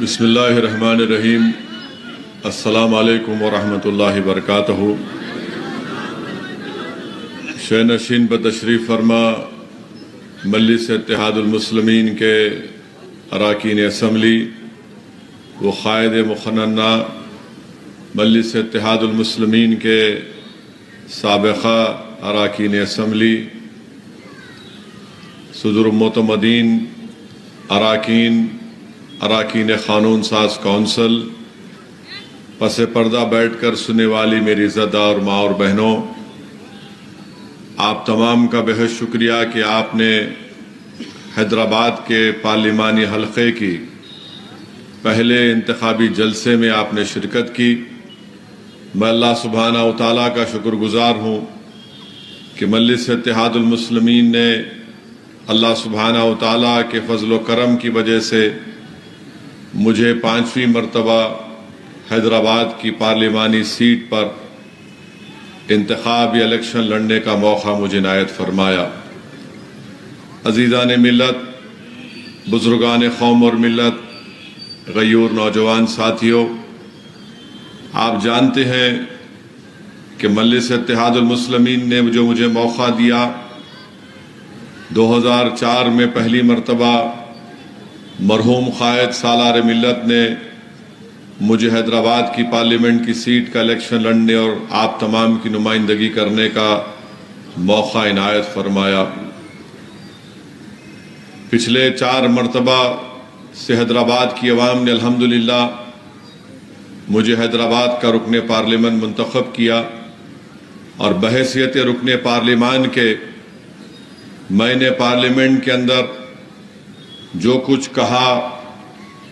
بسم اللہ الرحمن الرحیم۔ السلام علیکم ورحمۃ اللہ وبرکاتہ۔ شہ نشین بتشریف فرما مجلس اتحاد المسلمین کے اراکین اسمبلی و قائد مقننہ مجلس اتحاد المسلمین کے سابقہ اراکین اسمبلی، صدر معتمدین، اراکین قانون ساز کونسل، پس پردہ بیٹھ کر سننے والی میری عزتدار ماں اور بہنوں، آپ تمام کا بہت شکریہ کہ آپ نے حیدرآباد کے پارلیمانی حلقے کی پہلے انتخابی جلسے میں آپ نے شرکت کی۔ میں اللہ سبحانہ و تعالیٰ کا شکر گزار ہوں کہ مجلس اتحاد المسلمین نے اللہ سبحانہ و تعالیٰ کے فضل و کرم کی وجہ سے مجھے 5ویں مرتبہ حیدرآباد کی پارلیمانی سیٹ پر انتخاب یا الیکشن لڑنے کا موقع مجھے عنایت فرمایا۔ عزیزان ملت، بزرگان قوم اور ملت، غیور نوجوان ساتھیوں، آپ جانتے ہیں کہ مجلس اتحاد المسلمین نے جو مجھے موقع دیا، 2004 میں پہلی مرتبہ مرحوم قائد سالار ملت نے مجھے حیدرآباد کی پارلیمنٹ کی سیٹ کا الیکشن لڑنے اور آپ تمام کی نمائندگی کرنے کا موقع عنایت فرمایا۔ پچھلے 4 مرتبہ سے حیدرآباد کی عوام نے الحمدللہ مجھے حیدرآباد کا رکن پارلیمان منتخب کیا، اور بحیثیت رکن پارلیمان کے میں نے پارلیمنٹ کے اندر جو کچھ کہا،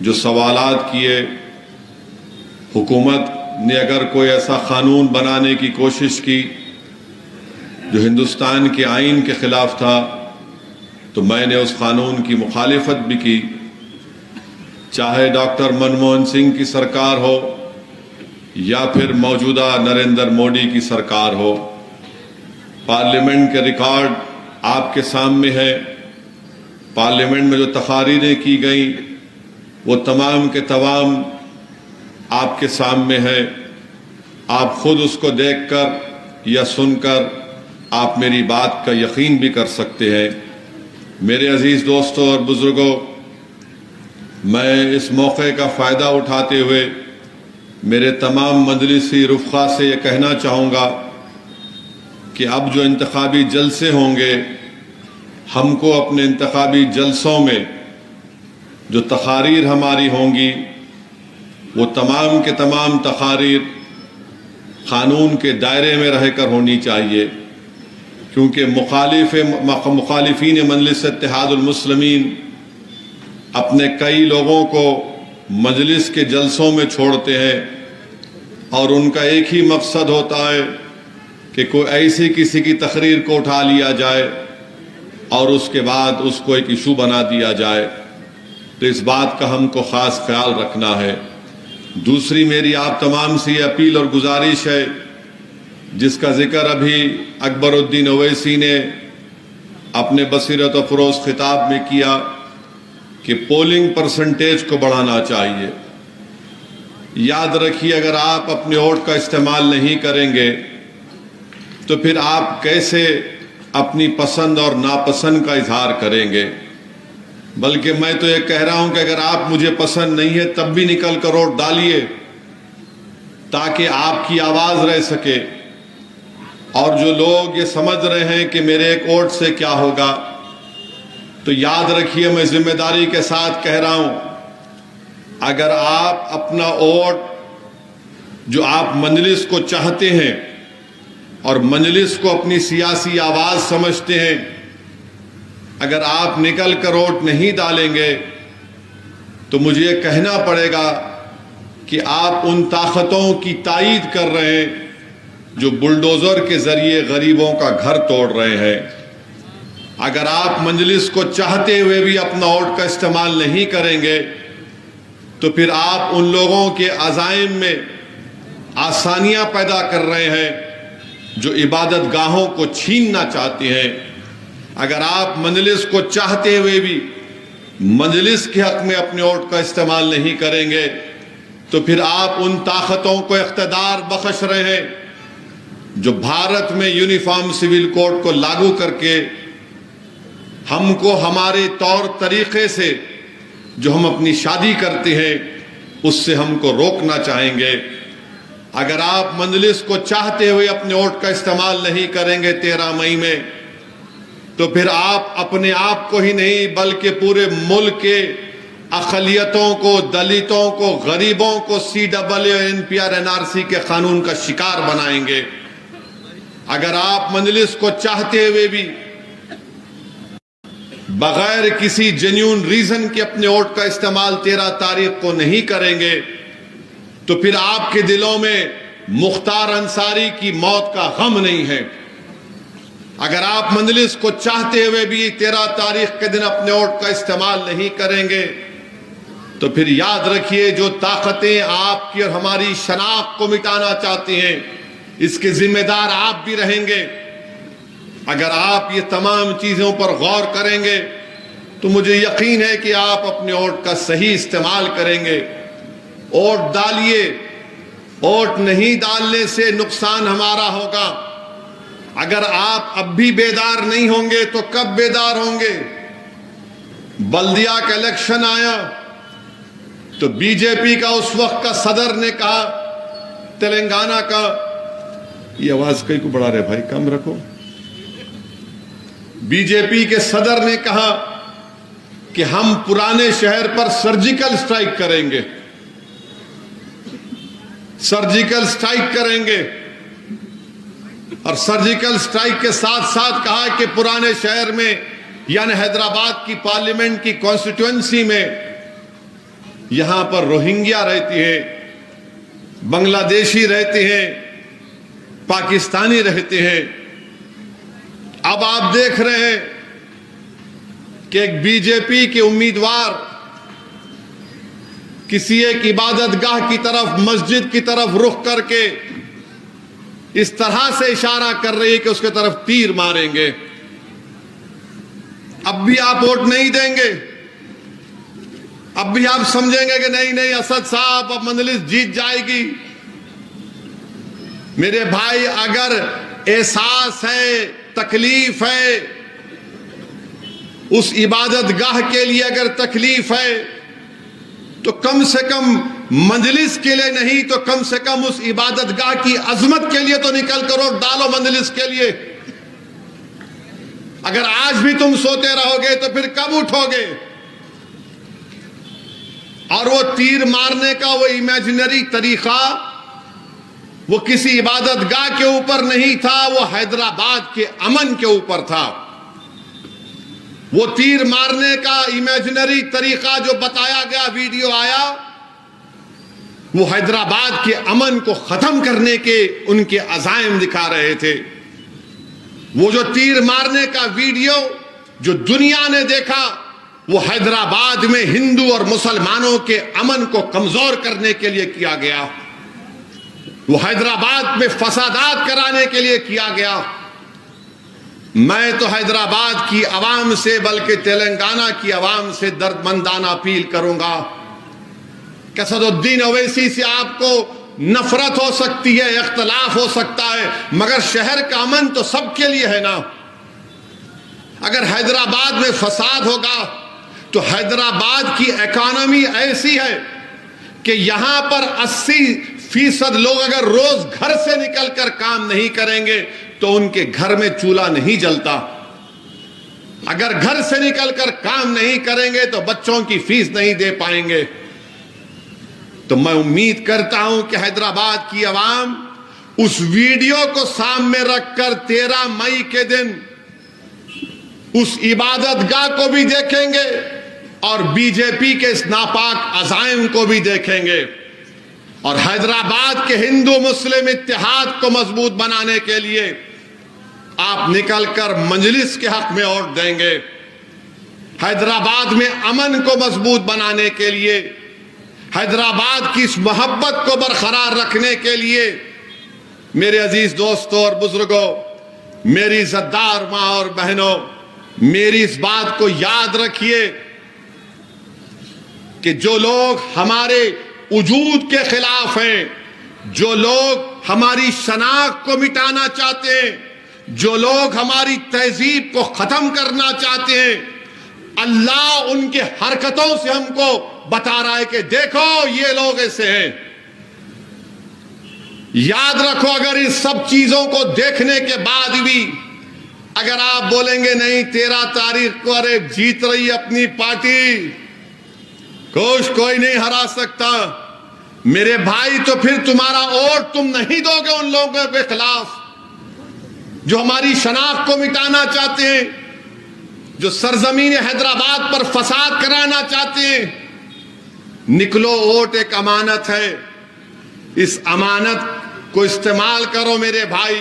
جو سوالات کیے، حکومت نے اگر کوئی ایسا قانون بنانے کی کوشش کی جو ہندوستان کے آئین کے خلاف تھا تو میں نے اس قانون کی مخالفت بھی کی، چاہے ڈاکٹر منموہن سنگھ کی سرکار ہو یا پھر موجودہ نریندر مودی کی سرکار ہو۔ پارلیمنٹ کے ریکارڈ آپ کے سامنے ہے۔ پارلیمنٹ میں جو تقاریریں کی گئیں وہ تمام کے تمام آپ کے سامنے ہے۔ آپ خود اس کو دیکھ کر یا سن کر آپ میری بات کا یقین بھی کر سکتے ہیں۔ میرے عزیز دوستوں اور بزرگوں، میں اس موقع کا فائدہ اٹھاتے ہوئے میرے تمام مجلسی رفقا سے یہ کہنا چاہوں گا کہ اب جو انتخابی جلسے ہوں گے، ہم کو اپنے انتخابی جلسوں میں جو تقاریر ہماری ہوں گی وہ تمام کے تمام تقاریر قانون کے دائرے میں رہ کر ہونی چاہیے، کیونکہ مخالفین مجلس اتحاد المسلمین اپنے کئی لوگوں کو مجلس کے جلسوں میں چھوڑتے ہیں، اور ان کا ایک ہی مقصد ہوتا ہے کہ کوئی ایسی کسی کی تقریر کو اٹھا لیا جائے اور اس کے بعد اس کو ایک ایشو بنا دیا جائے۔ تو اس بات کا ہم کو خاص خیال رکھنا ہے۔ دوسری میری آپ تمام سے یہ اپیل اور گزارش ہے، جس کا ذکر ابھی اکبر الدین اویسی نے اپنے بصیرت و فروز خطاب میں کیا کہ پولنگ پرسنٹیج کو بڑھانا چاہیے۔ یاد رکھیے، اگر آپ اپنے ووٹ کا استعمال نہیں کریں گے تو پھر آپ کیسے اپنی پسند اور ناپسند کا اظہار کریں گے؟ بلکہ میں تو یہ کہہ رہا ہوں کہ اگر آپ مجھے پسند نہیں ہے تب بھی نکل کر ووٹ ڈالیے، تاکہ آپ کی آواز رہ سکے۔ اور جو لوگ یہ سمجھ رہے ہیں کہ میرے ایک ووٹ سے کیا ہوگا، تو یاد رکھیے، میں ذمہ داری کے ساتھ کہہ رہا ہوں، اگر آپ اپنا ووٹ جو آپ مجلس کو چاہتے ہیں اور مجلس کو اپنی سیاسی آواز سمجھتے ہیں، اگر آپ نکل کر ووٹ نہیں ڈالیں گے تو مجھے یہ کہنا پڑے گا کہ آپ ان طاقتوں کی تائید کر رہے ہیں جو بلڈوزر کے ذریعے غریبوں کا گھر توڑ رہے ہیں۔ اگر آپ مجلس کو چاہتے ہوئے بھی اپنا ووٹ کا استعمال نہیں کریں گے تو پھر آپ ان لوگوں کے عزائم میں آسانیاں پیدا کر رہے ہیں جو عبادت گاہوں کو چھیننا چاہتے ہیں۔ اگر آپ مجلس کو چاہتے ہوئے بھی مجلس کے حق میں اپنے ووٹ کا استعمال نہیں کریں گے تو پھر آپ ان طاقتوں کو اقتدار بخش رہے ہیں جو بھارت میں یونیفارم سول کوڈ کو لاگو کر کے ہم کو ہمارے طور طریقے سے جو ہم اپنی شادی کرتے ہیں اس سے ہم کو روکنا چاہیں گے۔ اگر آپ مجلس کو چاہتے ہوئے اپنے ووٹ کا استعمال نہیں کریں گے 13 مئی میں تو پھر آپ اپنے آپ کو ہی نہیں بلکہ پورے ملک کے اقلیتوں کو، دلتوں کو، غریبوں کو CAA NPR NRC کے قانون کا شکار بنائیں گے۔ اگر آپ مجلس کو چاہتے ہوئے بھی بغیر کسی جینیون ریزن کے اپنے ووٹ کا استعمال 13 تاریخ کو نہیں کریں گے تو پھر آپ کے دلوں میں مختار انصاری کی موت کا غم نہیں ہے۔ اگر آپ مجلس کو چاہتے ہوئے بھی 13 تاریخ کے دن اپنے ووٹ کا استعمال نہیں کریں گے تو پھر یاد رکھیے جو طاقتیں آپ کی اور ہماری شناخت کو مٹانا چاہتی ہیں اس کے ذمہ دار آپ بھی رہیں گے۔ اگر آپ یہ تمام چیزوں پر غور کریں گے تو مجھے یقین ہے کہ آپ اپنے ووٹ کا صحیح استعمال کریں گے۔ ووٹ ڈالیے، ووٹ نہیں ڈالنے سے نقصان ہمارا ہوگا۔ اگر آپ اب بھی بیدار نہیں ہوں گے تو کب بیدار ہوں گے؟ بلدیہ کا الیکشن آیا تو BJP کا اس وقت کا صدر نے کہا، تلنگانہ کا، یہ آواز کئی کو بڑھا رہے بھائی کم رکھو، BJP کے صدر نے کہا کہ ہم پرانے شہر پر سرجیکل سٹرائک کریں گے، سرجیکل سٹرائک کریں گے، اور سرجیکل سٹرائک کے ساتھ ساتھ کہا کہ پرانے شہر میں یعنی حیدرآباد کی پارلیمنٹ کی کانسٹیٹوئنسی میں یہاں پر روہنگیا رہتی ہیں، بنگلہ دیشی رہتے ہیں، پاکستانی رہتے ہیں۔ اب آپ دیکھ رہے ہیں کہ ایک BJP کے امیدوار کسی ایک عبادت گاہ کی طرف، مسجد کی طرف رخ کر کے اس طرح سے اشارہ کر رہی ہے کہ اس کے طرف تیر ماریں گے۔ اب بھی آپ ووٹ نہیں دیں گے؟ اب بھی آپ سمجھیں گے کہ نہیں اسد صاحب اب مجلس جیت جائے گی؟ میرے بھائی اگر احساس ہے، تکلیف ہے، اس عبادت گاہ کے لیے اگر تکلیف ہے تو کم سے کم مجلس کے لیے نہیں تو کم سے کم اس عبادت گاہ کی عظمت کے لیے تو نکل کر ووٹ ڈالو مجلس کے لیے۔ اگر آج بھی تم سوتے رہو گے تو پھر کب اٹھو گے؟ اور وہ تیر مارنے کا وہ امیجنری طریقہ وہ کسی عبادت گاہ کے اوپر نہیں تھا، وہ حیدرآباد کے امن کے اوپر تھا۔ وہ تیر مارنے کا امیجنری طریقہ جو بتایا گیا، ویڈیو آیا، وہ حیدرآباد کے امن کو ختم کرنے کے ان کے عزائم دکھا رہے تھے۔ وہ جو تیر مارنے کا ویڈیو جو دنیا نے دیکھا وہ حیدرآباد میں ہندو اور مسلمانوں کے امن کو کمزور کرنے کے لیے کیا گیا، وہ حیدرآباد میں فسادات کرانے کے لیے کیا گیا۔ میں تو حیدرآباد کی عوام سے بلکہ تلنگانہ کی عوام سے درد مندانہ اپیل کروں گا کہ اسد الدین اویسی سے آپ کو نفرت ہو سکتی ہے، اختلاف ہو سکتا ہے، مگر شہر کا امن تو سب کے لیے ہے نا۔ اگر حیدرآباد میں فساد ہوگا تو حیدرآباد کی اکانومی ایسی ہے کہ یہاں پر 80% لوگ اگر روز گھر سے نکل کر کام نہیں کریں گے تو ان کے گھر میں چولہا نہیں جلتا۔ اگر گھر سے نکل کر کام نہیں کریں گے تو بچوں کی فیس نہیں دے پائیں گے۔ تو میں امید کرتا ہوں کہ حیدرآباد کی عوام اس ویڈیو کو سامنے رکھ کر 13 مئی کے دن اس عبادت گاہ کو بھی دیکھیں گے اور BJP کے اس ناپاک عزائم کو بھی دیکھیں گے، اور حیدرآباد کے ہندو مسلم اتحاد کو مضبوط بنانے کے لیے آپ نکل کر مجلس کے حق میں ووٹ دیں گے۔ حیدرآباد میں امن کو مضبوط بنانے کے لیے، حیدرآباد کی اس محبت کو برقرار رکھنے کے لیے میرے عزیز دوستوں اور بزرگوں، میری عزتدار ماں اور بہنوں، میری اس بات کو یاد رکھیے کہ جو لوگ ہمارے وجود کے خلاف ہیں، جو لوگ ہماری شناخت کو مٹانا چاہتے ہیں، جو لوگ ہماری تہذیب کو ختم کرنا چاہتے ہیں، اللہ ان کے حرکتوں سے ہم کو بتا رہا ہے کہ دیکھو یہ لوگ ایسے ہیں۔ یاد رکھو، اگر اس سب چیزوں کو دیکھنے کے بعد بھی اگر آپ بولیں گے نہیں 13 تاریخ کو ارے جیت رہی ہے اپنی پارٹی، کوئی نہیں ہرا سکتا، میرے بھائی تو پھر تمہارا ووٹ تم نہیں دو گے ان لوگوں کے خلاف جو ہماری شناخت کو مٹانا چاہتے ہیں، جو سرزمین حیدرآباد پر فساد کرانا چاہتے ہیں۔ نکلو، ووٹ ایک امانت ہے، اس امانت کو استعمال کرو میرے بھائی،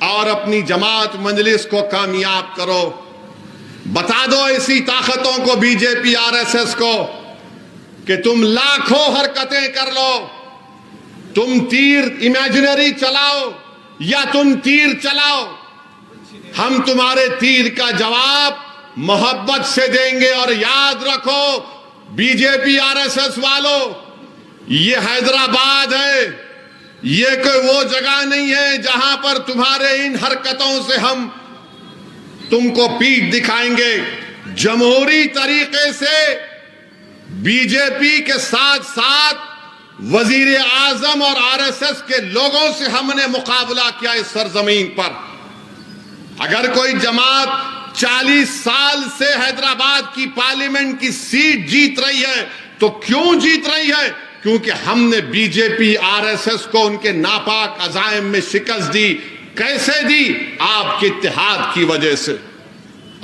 اور اپنی جماعت مجلس کو کامیاب کرو۔ بتا دو ایسی طاقتوں کو، be J P R S S کو، کہ تم لاکھوں حرکتیں کر لو، تم تیر امیجنری چلاؤ یا تم تیر چلاؤ، ہم تمہارے تیر کا جواب محبت سے دیں گے۔ اور یاد رکھو B J P R S S والو، یہ حیدرآباد ہے، یہ کوئی وہ جگہ نہیں ہے جہاں پر تمہارے ان حرکتوں سے ہم تم کو پیٹھ دکھائیں گے۔ جمہوری طریقے سے بی جے پی کے ساتھ ساتھ وزیر اعظم اور آر ایس ایس کے لوگوں سے ہم نے مقابلہ کیا اس سرزمین پر۔ اگر کوئی جماعت 40 سال سے حیدرآباد کی پارلیمنٹ کی سیٹ جیت رہی ہے تو کیوں جیت رہی ہے؟ کیونکہ ہم نے be J P R S S کو ان کے ناپاک عزائم میں شکست دی۔ کیسے دی؟ آپ کے اتحاد کی وجہ سے،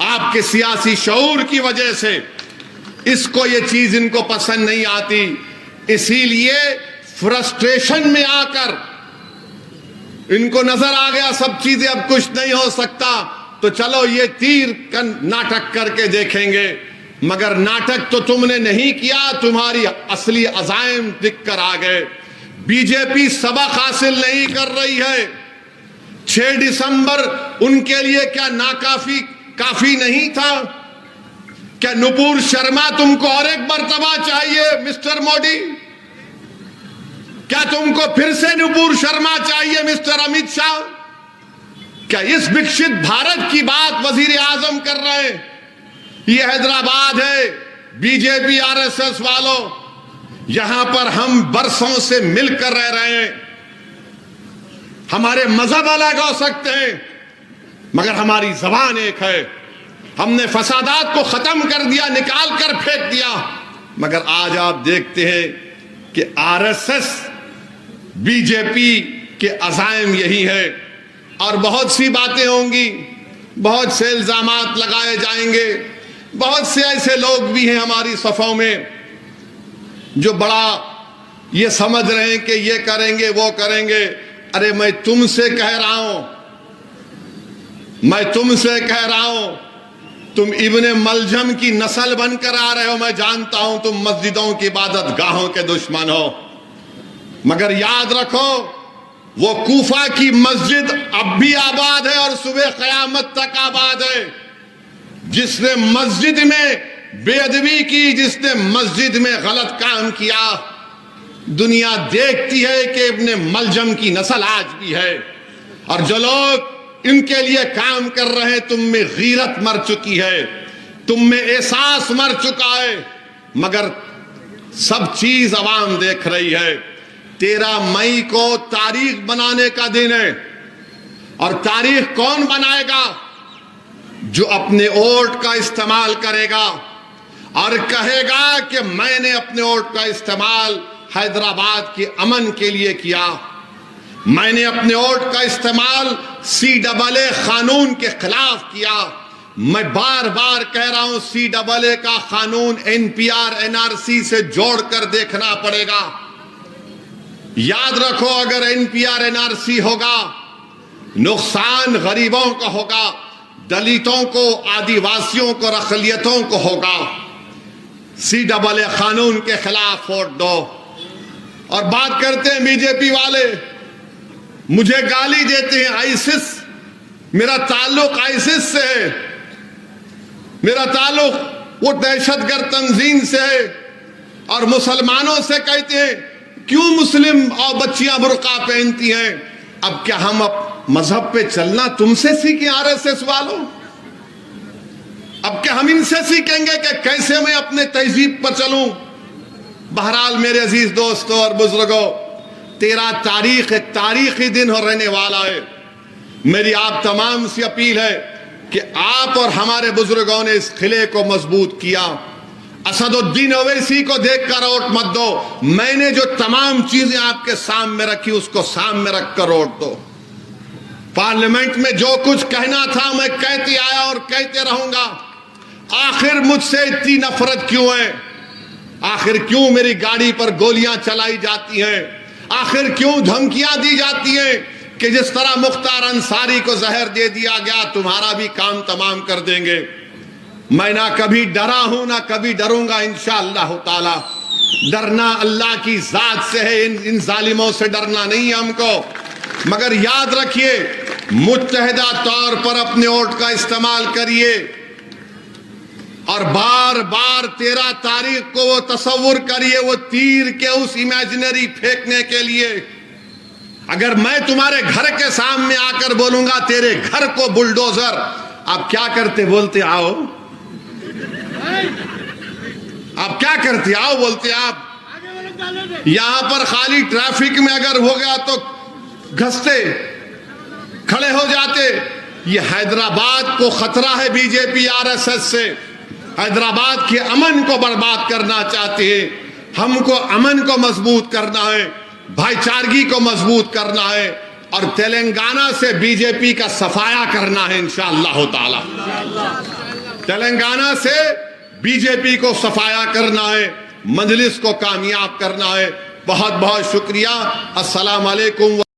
آپ کے سیاسی شعور کی وجہ سے۔ اس کو یہ چیز ان کو پسند نہیں آتی، اسی لیے فرسٹریشن میں آ کر ان کو نظر آ گیا سب چیزیں اب کچھ نہیں ہو سکتا، تو چلو یہ تیر کا ناٹک کر کے دیکھیں گے۔ مگر ناٹک تو تم نے نہیں کیا، تمہاری اصلی عزائم دکھ کر آ گئے۔ بی جے پی سبق حاصل نہیں کر رہی ہے۔ 6 دسمبر ان کے لیے کیا کافی نہیں تھا؟ کیا نپور شرما تم کو اور ایک مرتبہ چاہیے مسٹر مودی؟ کیا تم کو پھر سے نپور شرما چاہیے مسٹر امیت شاہ؟ کیا اس وکست بھارت کی بات وزیر اعظم کر رہے ہیں؟ یہ حیدرآباد ہے، be J P R S S والوں، یہاں پر ہم برسوں سے مل کر رہ رہے ہیں۔ ہمارے مذہب الگ ہو سکتے ہیں مگر ہماری زبان ایک ہے۔ ہم نے فسادات کو ختم کر دیا، نکال کر پھینک دیا، مگر آج آپ دیکھتے ہیں کہ R S S B J P کے عزائم یہی ہے۔ اور بہت سی باتیں ہوں گی، بہت سے الزامات لگائے جائیں گے، بہت سے ایسے لوگ بھی ہیں ہماری صفوں میں جو بڑا یہ سمجھ رہے ہیں کہ یہ کریں گے وہ کریں گے۔ ارے میں تم سے کہہ رہا ہوں، تم ابن ملجم کی نسل بن کر آ رہے ہو، میں جانتا ہوں تم مسجدوں کی عبادت گاہوں کے دشمن ہو، مگر یاد رکھو وہ کوفہ کی مسجد اب بھی آباد ہے اور صبح قیامت تک آباد ہے۔ جس نے مسجد میں بے ادبی کی، جس نے مسجد میں غلط کام کیا، دنیا دیکھتی ہے کہ ابن ملجم کی نسل آج بھی ہے۔ اور جو لوگ ان کے لیے کام کر رہے ہیں، تم میں غیرت مر چکی ہے، تم میں احساس مر چکا ہے، مگر سب چیز عوام دیکھ رہی ہے۔ 13 مئی کو تاریخ بنانے کا دن ہے، اور تاریخ کون بنائے گا؟ جو اپنے ووٹ کا استعمال کرے گا اور کہے گا کہ میں نے اپنے ووٹ کا استعمال حیدرآباد کے امن کے لیے کیا، میں نے اپنے ووٹ کا استعمال CAA قانون کے خلاف کیا۔ میں بار بار کہہ رہا ہوں CAA کا قانون NPR NRC سے جوڑ کر دیکھنا پڑے گا۔ یاد رکھو اگر NPR NRC ہوگا، نقصان غریبوں کا ہوگا، دلتوں کو، آدیواسیوں کو، اقلیتوں کو ہوگا۔ CAA قانون کے خلاف ووٹ دو۔ اور بات کرتے ہیں بی جے پی والے، مجھے گالی دیتے ہیں آئیسس، میرا تعلق آئیسس سے ہے، میرا تعلق وہ دہشت گرد تنظیم سے ہے۔ اور مسلمانوں سے کہتے ہیں کیوں مسلم اور بچیاں برقع پہنتی ہیں؟ اب کیا ہم مذہب پہ چلنا تم سے سیکھیں RSS والوں؟ اب کیا ہم ان سے سیکھیں گے کہ کیسے میں اپنے تہذیب پر چلوں؟ بہرحال میرے عزیز دوستوں اور بزرگوں، 13 تاریخ ایک تاریخی دن ہو رہنے والا ہے۔ میری آپ تمام سے اپیل ہے کہ آپ اور ہمارے بزرگوں نے اس قلعے کو مضبوط کیا۔ اسد الدین اویسی کو دیکھ کر ووٹ مت دو۔ میں نے جو تمام چیزیں آپ کے سامنے رکھی اس کو سامنے رکھ کر ووٹ دو۔ پارلیمنٹ میں جو کچھ کہنا تھا میں کہتے آیا اور کہتے رہوں گا۔ آخر مجھ سے اتنی نفرت کیوں ہے؟ آخر کیوں میری گاڑی پر گولیاں چلائی جاتی ہیں؟ آخر کیوں دھمکیاں دی جاتی ہیں کہ جس طرح مختار انصاری کو زہر دے دیا گیا تمہارا بھی کام تمام کر دیں گے؟ میں نہ کبھی ڈرا ہوں نہ کبھی ڈروں گا انشاءاللہ تعالی۔ ڈرنا اللہ کی ذات سے ہے، ان ظالموں سے ڈرنا نہیں ہے ہم کو۔ مگر یاد رکھیے، متحدہ طور پر اپنے ووٹ کا استعمال کریے، اور بار بار 13 تاریخ کو وہ تصور کریے وہ تیر کے اس امیجنری پھینکنے کے لیے۔ اگر میں تمہارے گھر کے سامنے آ کر بولوں گا تیرے گھر کو بلڈوزر، آپ کیا کرتے؟ بولتے آؤ۔ آپ کیا کرتے؟ آؤ بولتے آپ۔ یہاں پر خالی ٹریفک میں اگر ہو گیا تو گھستے کھڑے ہو جاتے۔ یہ حیدرآباد کو خطرہ ہے بی جے پی RSS سے۔ حیدرآباد کے امن کو برباد کرنا چاہتے ہیں۔ ہم کو امن کو مضبوط کرنا ہے، بھائی چارگی کو مضبوط کرنا ہے، اور تلنگانہ سے بی جے پی کا صفایا کرنا ہے انشاءاللہ تعالی۔ تلنگانہ سے بی جے پی کو صفایا کرنا ہے، مجلس کو کامیاب کرنا ہے۔ بہت بہت شکریہ۔ السلام علیکم۔